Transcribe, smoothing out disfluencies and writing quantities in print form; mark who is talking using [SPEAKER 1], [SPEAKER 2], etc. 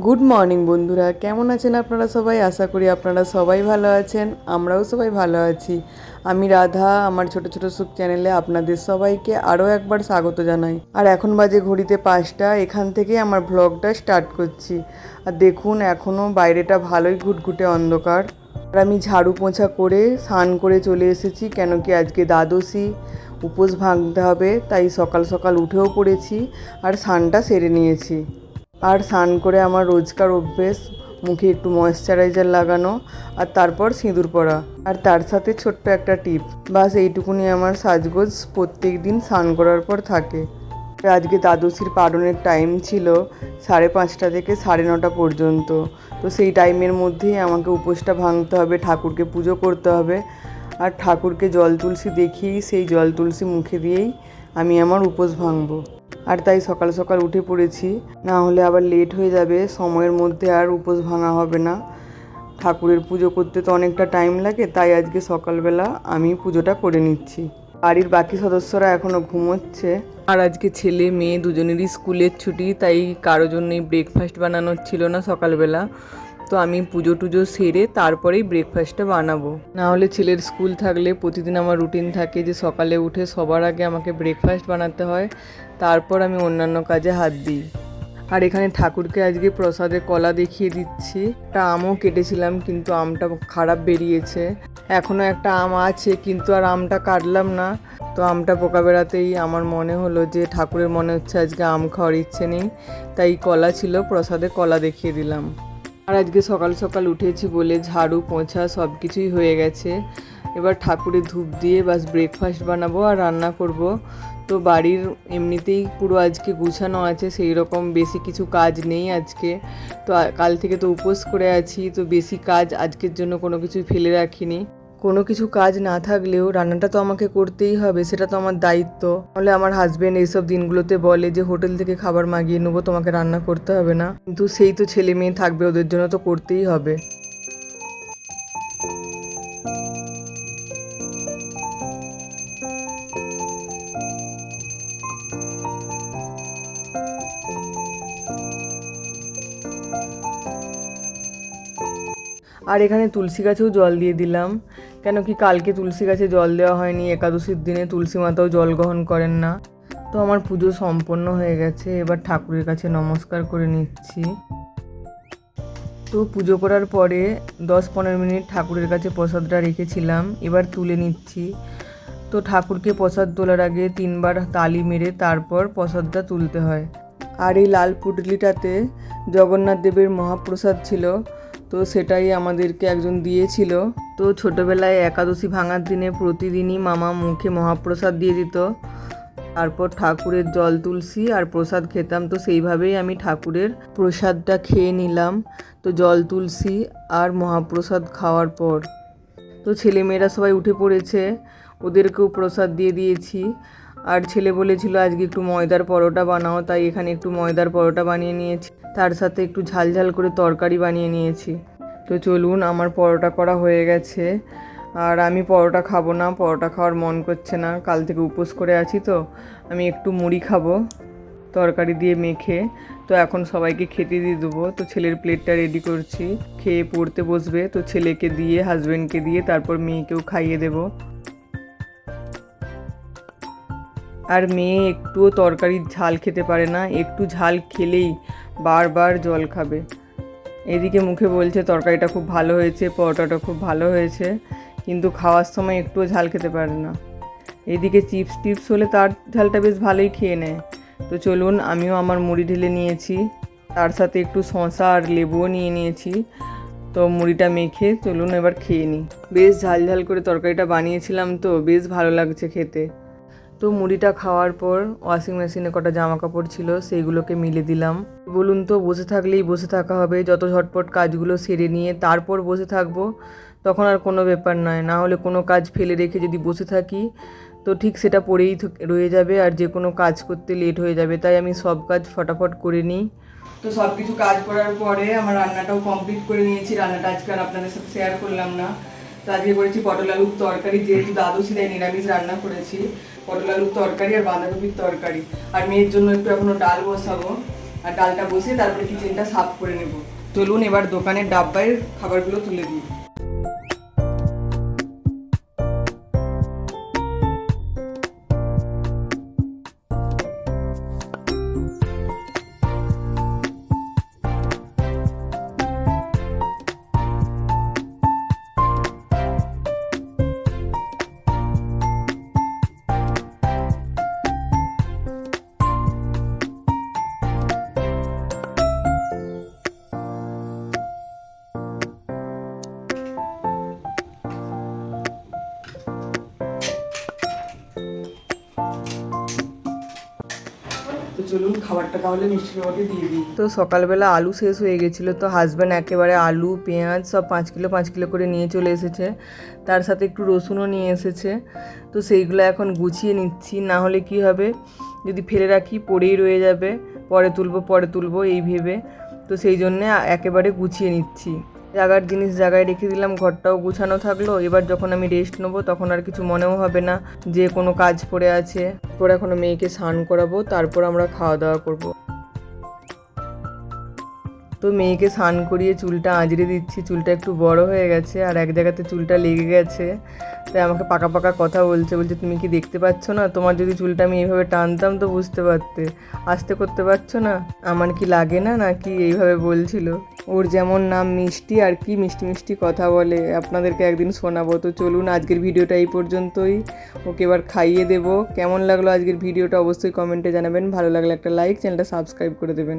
[SPEAKER 1] Good morning বন্ধুরা, কেমন আছেন আপনারা সবাই? আশা করি আপনারা সবাই ভালো আছেন, আমরাও সবাই ভালো আছি। আমি রাধা, আমার ছোট ছোট সুখ চ্যানেলে আপনাদের সবাইকে আরও একবার স্বাগত জানাই। আর এখন বাজে ঘড়িতে 5টা, এখান থেকে আমার ব্লগটা স্টার্ট করছি। আর দেখুন এখনও বাইরেটা ভালোই ঘুটঘুটে অন্ধকার। আর আমি ঝাড়ু পোঁছা করে স্নান করে চলে এসেছি, কেন কি আজকে দ্বাদশী, উপোস ভাঙতে হবে, তাই সকাল সকাল উঠেও পড়েছি আর স্নানটা সেরে নিয়েছি। আর স্নান করে আমার রোজকার অভ্যেস মুখে একটু ময়েশ্চারাইজার লাগানো আর তারপর সিঁদুর পরা, আর তার সাথে ছোট্ট একটা টিপ। বাস এইটুকুনি আমার সাজগোজ প্রত্যেক দিন স্নান করার পর থাকে। আজকে দ্বাদশীর পারণের টাইম ছিল 5:30 থেকে 9:30 পর্যন্ত। তো সেই টাইমের মধ্যেই আমাকে উপোসটা ভাঙতে হবে, ঠাকুরকে পুজো করতে হবে। আর ঠাকুরকে জল তুলসী দেখিয়েই সেই জল তুলসী মুখে দিয়েই আমি আমার উপোস ভাঙবো। আর তাই সকাল সকাল উঠে পড়েছি, না হলে আবার লেট হয়ে যাবে, সময়ের মধ্যে আর উপোস ভাঙা হবে না। ঠাকুরের পুজো করতে তো অনেকটা টাইম লাগে, তাই আজকে সকালবেলা আমি পুজোটা করে নিচ্ছি। বাড়ির বাকি সদস্যরা এখনও ঘুমোচ্ছে। আর আজকে ছেলে মেয়ে দুজনেরই স্কুলের ছুটি, তাই কারো জন্যই ব্রেকফাস্ট বানানোর ছিল না সকালবেলা। তো আমি পুজো টুজো সেরে তারপরেই ব্রেকফাস্টটা বানাবো। না হলে ছেলের স্কুল থাকলে প্রতিদিন আমার রুটিন থাকে যে সকালে উঠে সবার আগে আমাকে ব্রেকফাস্ট বানাতে হয়, তারপর আমি অন্যান্য কাজে হাত দিই। আর এখানে ঠাকুরকে আজকে প্রসাদে কলা দেখিয়ে দিচ্ছি। একটা আমও কেটেছিলাম, কিন্তু আমটা খারাপ বেরিয়েছে। এখনও একটা আম আছে, কিন্তু আর আমটা কাটলাম না। তো আমটা পোকা বেড়াতেই আমার মনে হলো যে ঠাকুরের মনে হচ্ছে আজকে আম খাওয়ার ইচ্ছে নেই, তাই কলা ছিল, প্রসাদে কলা দেখিয়ে দিলাম। আর আজকে সকাল সকাল উঠেছি বলে ঝাড়ু পোঁছা সব কিছুই হয়ে গেছে। এবার ঠাকুরের ধূপ দিয়ে বাস ব্রেকফাস্ট বানাবো আর রান্না করব। তো বাড়ির এমনিতেই পুরো আজকে গুছানো আছে, সেই রকম বেশি কিছু কাজ নেই আজকে। তো কাল থেকে তো উপোস করে আছি, তো বেশি কাজ আজকের জন্য কোনো কিছু ফেলে রাখিনি। কোনো কিছু কাজ না থাকলেও রান্নাটা তো আমাকে করতেই হবে, সেটা তো আমার দায়িত্ব। নাহলে আমার হাজব্যান্ড এইসব দিনগুলোতে বলে যে হোটেল থেকে খাবার মাগিয়ে নেবো, তোমাকে রান্না করতে হবে না। কিন্তু সেই তো ছেলে মেয়ে থাকবে, ওদের জন্য তো করতেই হবে। আর এখানে তুলসী গাছেও জল দিয়ে দিলাম, কেন কি কালকে তুলসী গাছে জল দেওয়া হয়নি, একাদশীর দিনে তুলসী মাতাও জল গ্রহণ করেন না। তো আমার পুজো সম্পন্ন হয়ে গেছে, এবার ঠাকুরের কাছে নমস্কার করে নিচ্ছি। তো পুজো করার পরে 10-15 মিনিট ঠাকুরের কাছে প্রসাদটা রেখেছিলাম, এবার তুলে নিচ্ছি। তো ঠাকুরকে প্রসাদ তোলার আগে 3বার তালি মেরে তারপর প্রসাদটা তুলতে হয়। আর এই লাল পুটলিটাতে জগন্নাথ দেবের মহাপ্রসাদ ছিল, তো সেটাই আমাদেরকে একজন দিয়েছিল। তো ছোটোবেলায় একাদশী ভাঙার দিনে প্রতিদিনই মামা মুখে মহাপ্রসাদ দিয়ে দিত, তারপর ঠাকুরের জল তুলসী আর প্রসাদ খেতাম। তো সেইভাবেই আমি ঠাকুরের প্রসাদটা খেয়ে নিলাম। তো জল তুলসী আর মহাপ্রসাদ খাওয়ার পর তো ছেলেমেয়েরা সবাই উঠে পড়েছে, ওদেরকেও প্রসাদ দিয়ে দিয়েছি। আর ছেলে বলেছিল আজকে একটু ময়দার পরোটা বানাও, তাই এখানে একটু ময়দার পরোটা বানিয়ে নিয়েছি, তার সাথে একটু ঝাল ঝাল করে তরকারি বানিয়ে নিয়েছি। তো চলুন, আমার পরোটা করা হয়ে গেছে। আর আমি পরোটা খাবো না, পরোটা খাওয়ার মন করছে না, কাল থেকে উপোস করে আছি। তো আমি একটু মুড়ি খাবো তরকারি দিয়ে মেখে। তো এখন সবাইকে খেতে দিয়ে দেবো। তো ছেলের প্লেটটা রেডি করছি, খেয়ে পড়তে বসবে। তো ছেলেকে দিয়ে, হাজব্যান্ডকে দিয়ে, তারপর মেয়েকেও খাইয়ে দেবো। আর মেয়ে একটুও তরকারির ঝাল খেতে পারে না, একটু ঝাল খেলেই বারবার জল খাবে। এদিকে মুখে বলছে তরকারিটা খুব ভালো হয়েছে, পরোটাটা খুব ভালো হয়েছে, কিন্তু খাওয়ার সময় একটুও ঝাল খেতে পারে না। এদিকে চিপস টিপস হলে তার ঝালটা বেশ ভালোই খেয়ে নেয়। তো চলুন, আমিও আমার মুড়ি ঢেলে নিয়েছি, তার সাথে একটু শসা আর লেবুও নিয়ে নিয়েছি। তো মুড়িটা মেখে চলুন এবার খেয়ে নিই। বেশ ঝাল ঝাল করে তরকারিটা বানিয়েছিলাম, তো বেশ ভালো লাগছে খেতে। তো মুড়িটা খাওয়ার পর ওয়াশিং মেশিনে কটা জামা কাপড় ছিল, সেইগুলোকে মিলে দিলাম। বলুন তো, বসে থাকলেই বসে থাকা হবে, যত ঝটপট কাজগুলো সেরে নিয়ে তারপর বসে থাকবো, তখন আর কোনো ব্যাপার নয়। না হলে কোনো কাজ ফেলে রেখে যদি বসে থাকি, তো ঠিক সেটা পড়েই রয়ে যাবে, আর যে কোনো কাজ করতে লেট হয়ে যাবে। তাই আমি সব কাজ ফটাফট করে নিই। তো সব কিছু কাজ করার পরে আমার রান্নাটাও কমপ্লিট করে নিয়েছি। রান্নাটা আজকে আর আপনাদের সাথে শেয়ার করলাম না। তো আজকে করেছি পটল আলুর তরকারি, যেহেতু দ্বাদশী তাই নিরামিষ রান্না করেছি। পটল আলুর তরকারি আর বাঁধাকপির তরকারি। আর মেয়ের জন্য একটু এখনও ডাল বসাবো। আর ডালটা বসিয়ে তারপরে কিচেনটা সাফ করে নেব। চলুন এবার দোকানের ডাব্বায় খাবারগুলো তুলে দিই। তো চলুন খাবারটা তাহলে মিষ্টি বাবাকে দিয়ে দিই। তো সকালবেলা আলু শেষ হয়ে গেছিলো, তো হাজব্যান্ড একেবারে আলু পেঁয়াজ সব 5 কিলো করে নিয়ে চলে এসেছে, তার সাথে একটু রসুনও নিয়ে এসেছে। তো সেইগুলো এখন গুছিয়ে নিচ্ছি, না হলে কি হবে যদি ফেলে রাখি পড়েই রয়ে যাবে, পরে তুলবো এই ভেবে। তো সেই জন্যে একেবারে গুছিয়ে নিচ্ছি। জায়গার জিনিস জায়গায় রেখে দিলাম, ঘরটাও গুছানো থাকলো। এবার যখন আমি রেস্ট নেবো তখন আর কিছু মনেও হবে না যে কোনো কাজ পড়ে আছে। পরে এখনো মেয়েকে স্নান করাবো, তারপর আমরা খাওয়া দাওয়া করবো। তো মেয়েকে স্নান করিয়ে চুলটা আঁচড়ে দিচ্ছি, চুলটা একটু বড় হয়ে গেছে আর এক জায়গাতে চুলটা লেগে গেছে। তাই আমাকে পাকা পাকা কথা বলছে তুমি কি দেখতে পাচ্ছ না? তোমার যদি চুলটা আমি এইভাবে টানতাম তো বুঝতে পারতে, আস্তে করতে পারছো না, আমার কি লাগে না নাকি, এইভাবে বলছিল। ওর যেমন নাম মিষ্টি, আর কি মিষ্টি মিষ্টি কথা বলে, আপনাদেরকে একদিন শোনাবো। তো চলুন আজকের ভিডিওটা এই পর্যন্তই, ওকে এবার খাইয়ে দেবো। কেমন লাগলো আজকের ভিডিওটা অবশ্যই কমেন্টে জানাবেন, ভালো লাগলে একটা লাইক, চ্যানেলটা সাবস্ক্রাইব করে দেবেন।